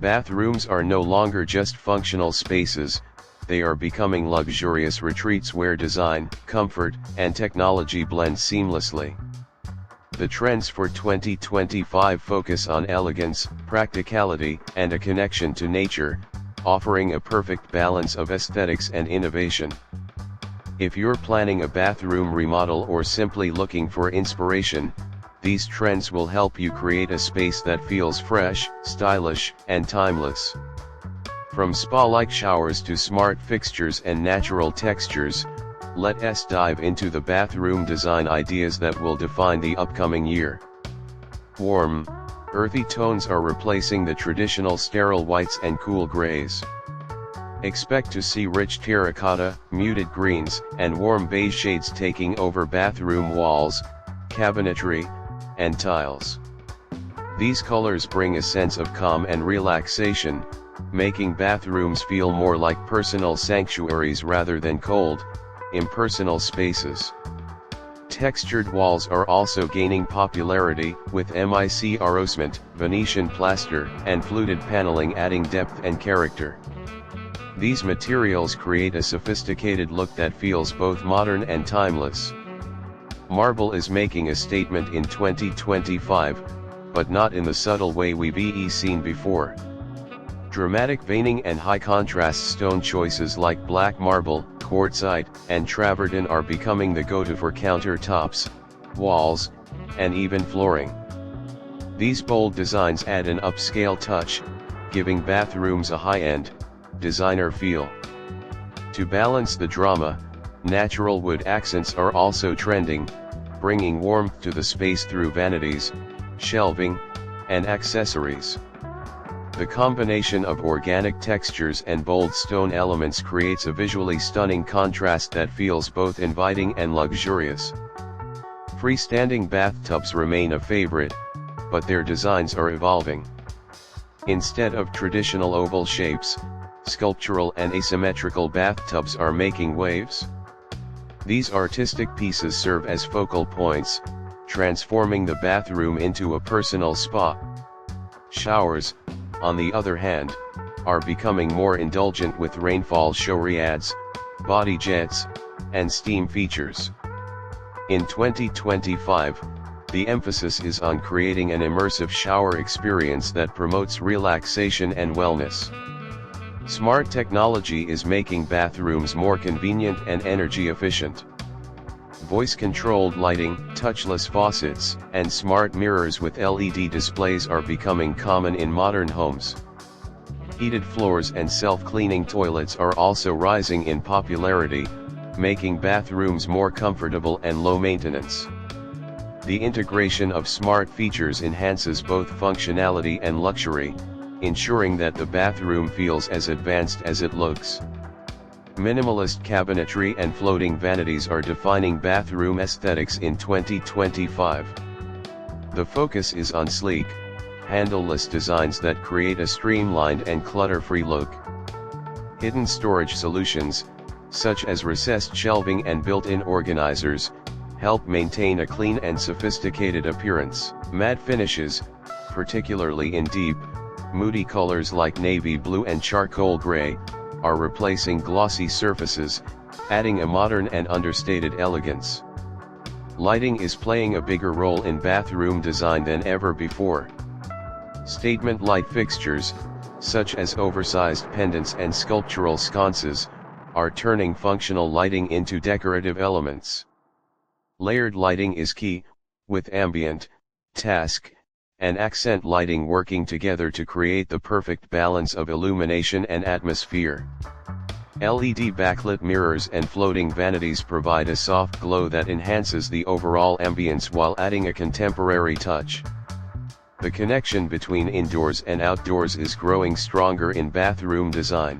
Bathrooms are no longer just functional spaces, they are becoming luxurious retreats where design, comfort, and technology blend seamlessly. The trends for 2025 focus on elegance, practicality, and a connection to nature, offering a perfect balance of aesthetics and innovation. If you're planning a bathroom remodel or simply looking for inspiration, these trends will help you create a space that feels fresh, stylish, and timeless. From spa-like showers to smart fixtures and natural textures, let us dive into the bathroom design ideas that will define the upcoming year. Warm, earthy tones are replacing the traditional sterile whites and cool grays. Expect to see rich terracotta, muted greens, and warm beige shades taking over bathroom walls, cabinetry, and tiles. These colors bring a sense of calm and relaxation, making bathrooms feel more like personal sanctuaries rather than cold, impersonal spaces. Textured walls are also gaining popularity, with MIC arrosement, Venetian plaster, and fluted paneling adding depth and character. These materials create a sophisticated look that feels both modern and timeless. Marble is making a statement in 2025, but not in the subtle way we've seen before. Dramatic veining and high-contrast stone choices like black marble, quartzite, and travertine are becoming the go-to for countertops, walls, and even flooring. These bold designs add an upscale touch, giving bathrooms a high-end, designer feel. To balance the drama, natural wood accents are also trending, bringing warmth to the space through vanities, shelving, and accessories. The combination of organic textures and bold stone elements creates a visually stunning contrast that feels both inviting and luxurious. Freestanding bathtubs remain a favorite, but their designs are evolving. Instead of traditional oval shapes, sculptural and asymmetrical bathtubs are making waves. These artistic pieces serve as focal points, transforming the bathroom into a personal spa. Showers, on the other hand, are becoming more indulgent with rainfall showerheads, body jets, and steam features. In 2025, the emphasis is on creating an immersive shower experience that promotes relaxation and wellness. Smart technology is making bathrooms more convenient and energy efficient. Voice-controlled lighting, touchless faucets, and smart mirrors with LED displays are becoming common in modern homes. Heated floors and self-cleaning toilets are also rising in popularity, making bathrooms more comfortable and low maintenance. The integration of smart features enhances both functionality and luxury, ensuring that the bathroom feels as advanced as it looks. Minimalist cabinetry and floating vanities are defining bathroom aesthetics in 2025. The focus is on sleek, handleless designs that create a streamlined and clutter-free look. Hidden storage solutions, such as recessed shelving and built-in organizers, help maintain a clean and sophisticated appearance. Matte finishes, particularly in deep, moody colors like navy blue and charcoal gray, are replacing glossy surfaces, adding a modern and understated elegance. Lighting is playing a bigger role in bathroom design than ever before. Statement light fixtures, such as oversized pendants and sculptural sconces, are turning functional lighting into decorative elements. Layered lighting is key, with ambient, task, and accent lighting working together to create the perfect balance of illumination and atmosphere. LED backlit mirrors and floating vanities provide a soft glow that enhances the overall ambience while adding a contemporary touch. The connection between indoors and outdoors is growing stronger in bathroom design.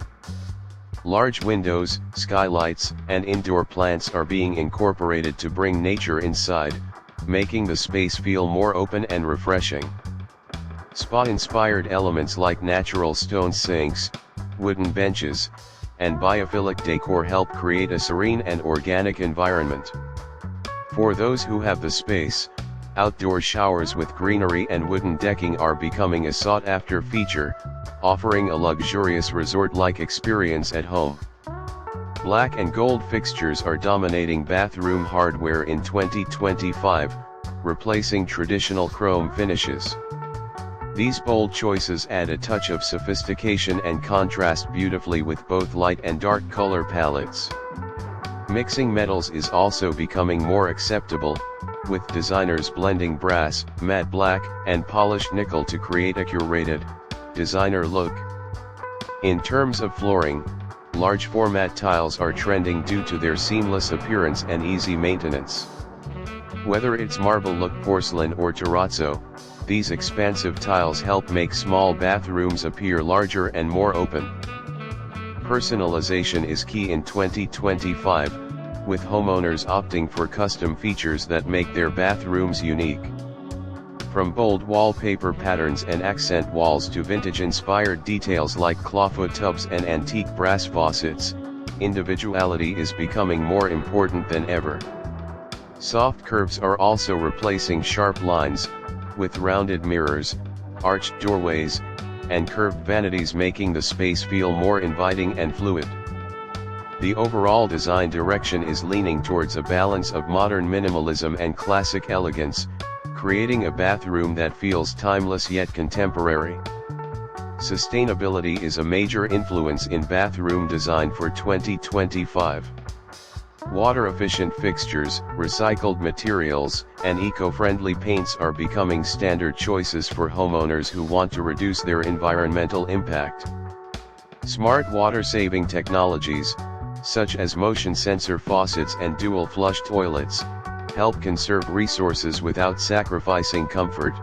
Large windows, skylights, and indoor plants are being incorporated to bring nature inside, making the space feel more open and refreshing. Spa-inspired elements like natural stone sinks, wooden benches, and biophilic decor help create a serene and organic environment. For those who have the space, Outdoor showers with greenery and wooden decking are becoming a sought-after feature, offering a luxurious resort-like experience at home. Black and gold fixtures are dominating bathroom hardware in 2025, replacing traditional chrome finishes. These bold choices add a touch of sophistication and contrast beautifully with both light and dark color palettes. Mixing metals is also becoming more acceptable, with designers blending brass, matte black, and polished nickel to create a curated, designer look. In terms of flooring, large format tiles are trending due to their seamless appearance and easy maintenance. Whether it's marble look porcelain or terrazzo, these expansive tiles help make small bathrooms appear larger and more open. Personalization is key in 2025, with homeowners opting for custom features that make their bathrooms unique. From bold wallpaper patterns and accent walls to vintage-inspired details like clawfoot tubs and antique brass faucets, individuality is becoming more important than ever. Soft curves are also replacing sharp lines, with rounded mirrors, arched doorways, and curved vanities making the space feel more inviting and fluid. The overall design direction is leaning towards a balance of modern minimalism and classic elegance, creating a bathroom that feels timeless yet contemporary. Sustainability is a major influence in bathroom design for 2025. Water-efficient fixtures, recycled materials, and eco-friendly paints are becoming standard choices for homeowners who want to reduce their environmental impact. Smart water-saving technologies, such as motion sensor faucets and dual flush toilets, help conserve resources without sacrificing comfort.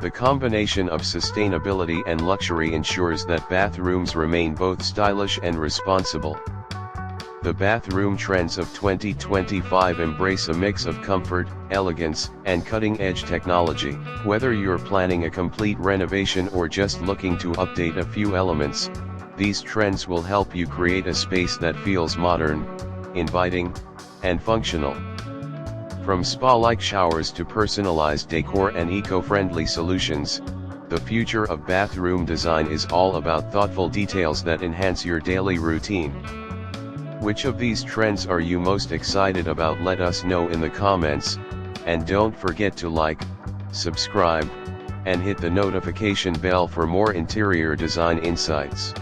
The combination of sustainability and luxury ensures that bathrooms remain both stylish and responsible. The bathroom trends of 2025 embrace a mix of comfort, elegance, and cutting-edge technology. Whether you're planning a complete renovation or just looking to update a few elements, these trends will help you create a space that feels modern, inviting, and functional. From spa-like showers to personalized decor and eco-friendly solutions, the future of bathroom design is all about thoughtful details that enhance your daily routine. Which of these trends are you most excited about? Let us know in the comments, and don't forget to like, subscribe, and hit the notification bell for more interior design insights.